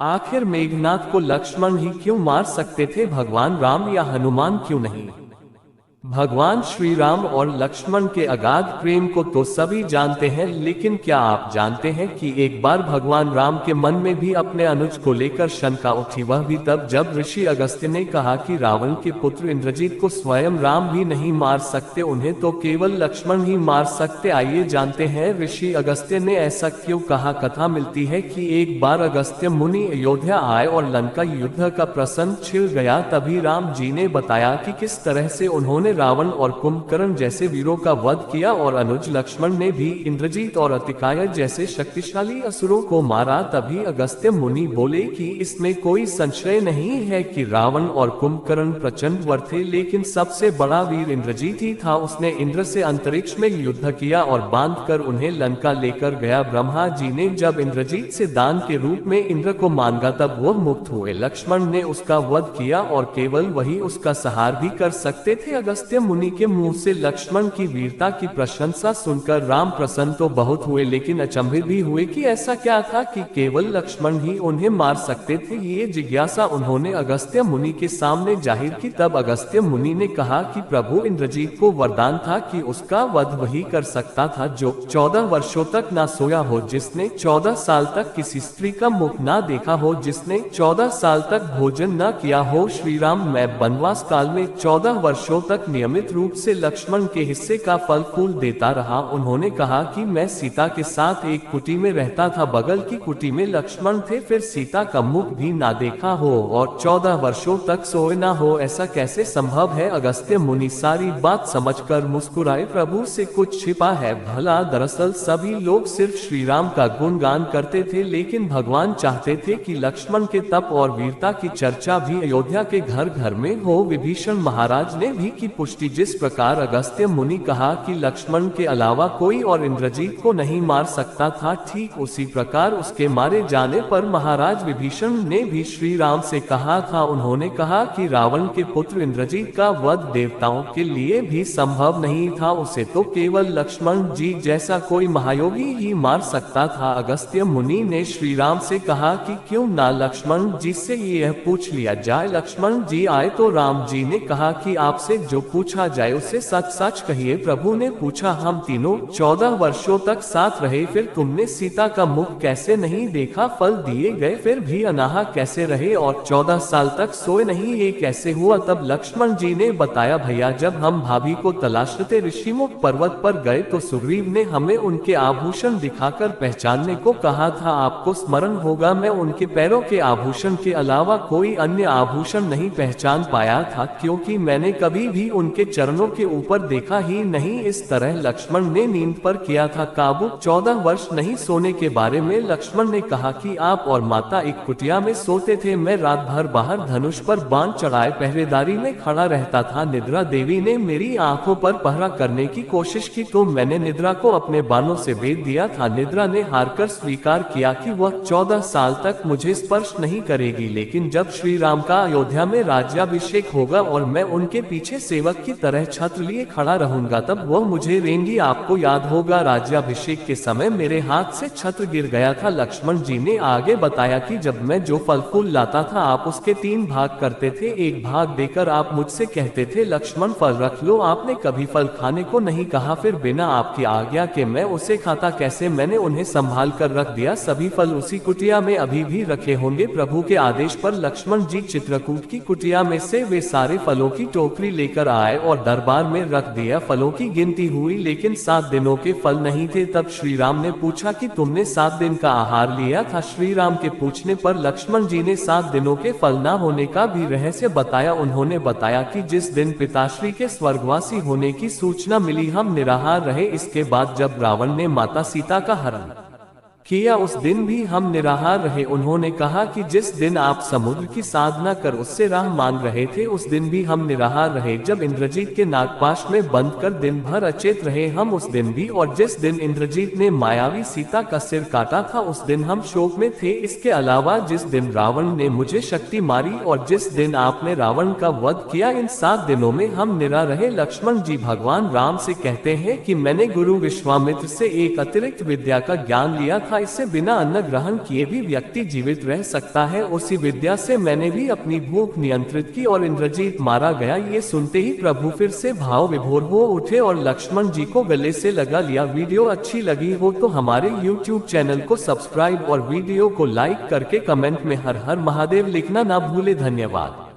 आखिर मेघनाथ को लक्ष्मण ही क्यों मार सकते थे, भगवान राम या हनुमान क्यों नहीं। भगवान श्री राम और लक्ष्मण के अगाध प्रेम को तो सभी जानते हैं, लेकिन क्या आप जानते हैं कि एक बार भगवान राम के मन में भी अपने अनुज को लेकर शंका उठी, वह भी तब जब ऋषि अगस्त्य ने कहा कि रावण के पुत्र इंद्रजीत को स्वयं राम भी नहीं मार सकते, उन्हें तो केवल लक्ष्मण ही मार सकते। आइए जानते हैं ऋषि अगस्त्य ने ऐसा क्यों कहा। कथा मिलती है कि एक बार अगस्त्य मुनि अयोध्या आए और लंका युद्ध का प्रसंग छिड़ गया। तभी राम जी ने बताया कि किस तरह से उन्होंने रावण और कुंभकर्ण जैसे वीरों का वध किया और अनुज लक्ष्मण ने भी इंद्रजीत और अतिकाय जैसे शक्तिशाली असुरों को मारा। तभी अगस्त्य मुनि बोले कि इसमें कोई संशय नहीं है कि रावण और कुंभकर्ण प्रचंड वर थे, लेकिन सबसे बड़ा वीर इंद्रजीत ही था। उसने इंद्र से अंतरिक्ष में युद्ध किया और बांधकर उन्हें लंका लेकर गया। ब्रह्मा जी ने जब इंद्रजीत से दान के रूप में इंद्र को मांगा तब वो मुक्त हुए। लक्ष्मण ने उसका वध किया और केवल वही उसका संहार भी कर सकते थे। अगस्त्य मुनि के मुंह से लक्ष्मण की वीरता की प्रशंसा सुनकर राम प्रसन्न तो बहुत हुए, लेकिन अचंभित भी हुए कि ऐसा क्या था कि केवल लक्ष्मण ही उन्हें मार सकते थे। ये जिज्ञासा उन्होंने अगस्त्य मुनि के सामने जाहिर की। तब अगस्त्य मुनि ने कहा कि प्रभु, इंद्रजीत को वरदान था कि उसका वध वही कर सकता था जो 14 वर्षों तक ना सोया हो, जिसने 14 साल तक किसी स्त्री का मुख ना देखा हो, जिसने 14 साल तक भोजन न किया हो। श्री राम, मैं वनवास काल में 14 वर्षों तक नियमित रूप से लक्ष्मण के हिस्से का फल फूल देता रहा। उन्होंने कहा कि मैं सीता के साथ एक कुटी में रहता था, बगल की कुटी में लक्ष्मण थे, फिर सीता का मुख भी ना देखा हो और 14 वर्षों तक सोए ना हो, ऐसा कैसे संभव है। अगस्त्य मुनि सारी बात समझकर मुस्कुराए, प्रभु से कुछ छिपा है भला। दरअसल सभी लोग सिर्फ श्री राम का गुणगान करते थे, लेकिन भगवान चाहते थे कि लक्ष्मण के तप और वीरता की चर्चा भी अयोध्या के घर घर में हो। विभीषण महाराज ने भी की पुष्टि। जिस प्रकार अगस्त्य मुनि कहा कि लक्ष्मण के अलावा कोई और इंद्रजीत को नहीं मार सकता था, ठीक उसी प्रकार उसके मारे जाने पर महाराज विभीषण ने भी श्री राम से कहा था। उन्होंने कहा कि रावण के पुत्र इंद्रजीत का वध देवताओं के लिए भी संभव नहीं था, उसे तो केवल लक्ष्मण जी जैसा कोई महायोगी ही मार सकता था। अगस्त्य मुनि ने श्री राम से कहा कि क्यों ना लक्ष्मण जी से यह पूछ लिया जाए। लक्ष्मण जी आए तो राम जी ने कहा कि आपसे जो पूछा जाए उसे सच सच कहिए। प्रभु ने पूछा, हम तीनों 14 वर्षों तक साथ रहे, फिर तुमने सीता का मुख कैसे नहीं देखा, फल दिए गए फिर भी अनाहा कैसे रहे और 14 साल तक सोए नहीं, ये कैसे हुआ। तब लक्ष्मण जी ने बताया, भैया जब हम भाभी को तलाशते ऋषिमुख पर्वत पर गए तो सुग्रीव ने हमें उनके आभूषण दिखाकर पहचानने को कहा था। आपको स्मरण होगा, मैं उनके पैरों के आभूषण के अलावा कोई अन्य आभूषण नहीं पहचान पाया था, क्योंकि मैंने कभी भी उनके चरणों के ऊपर देखा ही नहीं। इस तरह लक्ष्मण ने नींद पर किया था काबू। 14 वर्ष नहीं सोने के बारे में लक्ष्मण ने कहा कि आप और माता एक कुटिया में सोते थे, मैं रात भर बाहर धनुष पर बाण चढ़ाए पहरेदारी में खड़ा रहता था। निद्रा देवी ने मेरी आंखों पर पहरा करने की कोशिश की तो मैंने निद्रा को अपने बाणों से भेद दिया था। निद्रा ने हारकर स्वीकार किया कि वह 14 साल तक मुझे स्पर्श नहीं करेगी, लेकिन जब श्री राम का अयोध्या में राज्याभिषेक होगा और मैं उनके पीछे सेवक की तरह छत्र लिए खड़ा रहूंगा तब वह मुझे रेंगी। आपको याद होगा, राज्याभिषेक के समय मेरे हाथ से छत्र गिर गया था। लक्ष्मण जी ने आगे बताया कि जब मैं जो फल फूल लाता था आप उसके 3 भाग करते थे, एक भाग देकर आप मुझसे कहते थे लक्ष्मण फल रख लो। आपने कभी फल खाने को नहीं कहा, फिर बिना आपकी आज्ञा के मैं उसे खाता कैसे। मैंने उन्हें संभाल कर रख दिया, सभी फल उसी कुटिया में अभी भी रखे होंगे। प्रभु के आदेश पर लक्ष्मण जी चित्रकूट की कुटिया में से वे सारे फलों की टोकरी लेकर आए और दरबार में रख दिया। फलों की गिनती हुई लेकिन 7 दिनों के फल नहीं थे। तब श्री राम ने पूछा कि तुमने 7 दिन का आहार लिया था। श्री राम के पूछने पर लक्ष्मण जी ने 7 दिनों के फल न होने का भी रहस्य बताया। उन्होंने बताया कि जिस दिन पिताश्री के स्वर्गवासी होने की सूचना मिली हम निराहार रहे। इसके बाद जब रावण ने माता सीता का हरण किया उस दिन भी हम निराहार रहे। उन्होंने कहा कि जिस दिन आप समुद्र की साधना कर उससे राह मान रहे थे उस दिन भी हम निराहार रहे। जब इंद्रजीत के नागपाश में बंद कर दिन भर अचेत रहे हम उस दिन भी, और जिस दिन इंद्रजीत ने मायावी सीता का सिर काटा था उस दिन हम शोक में थे। इसके अलावा जिस दिन रावण ने मुझे शक्ति मारी और जिस दिन आपने रावण का वध किया, इन 7 दिनों में हम निरा रहे। लक्ष्मण जी भगवान राम से कहते हैं कि मैंने गुरु विश्वामित्र से एक अतिरिक्त विद्या का ज्ञान लिया था, इससे बिना अन्न ग्रहण किए भी व्यक्ति जीवित रह सकता है। उसी विद्या से मैंने भी अपनी भूख नियंत्रित की और इंद्रजीत मारा गया। ये सुनते ही प्रभु फिर से भाव विभोर हो उठे और लक्ष्मण जी को गले से लगा लिया। वीडियो अच्छी लगी हो तो हमारे YouTube चैनल को सब्सक्राइब और वीडियो को लाइक करके कमेंट में हर हर महादेव लिखना ना भूले। धन्यवाद।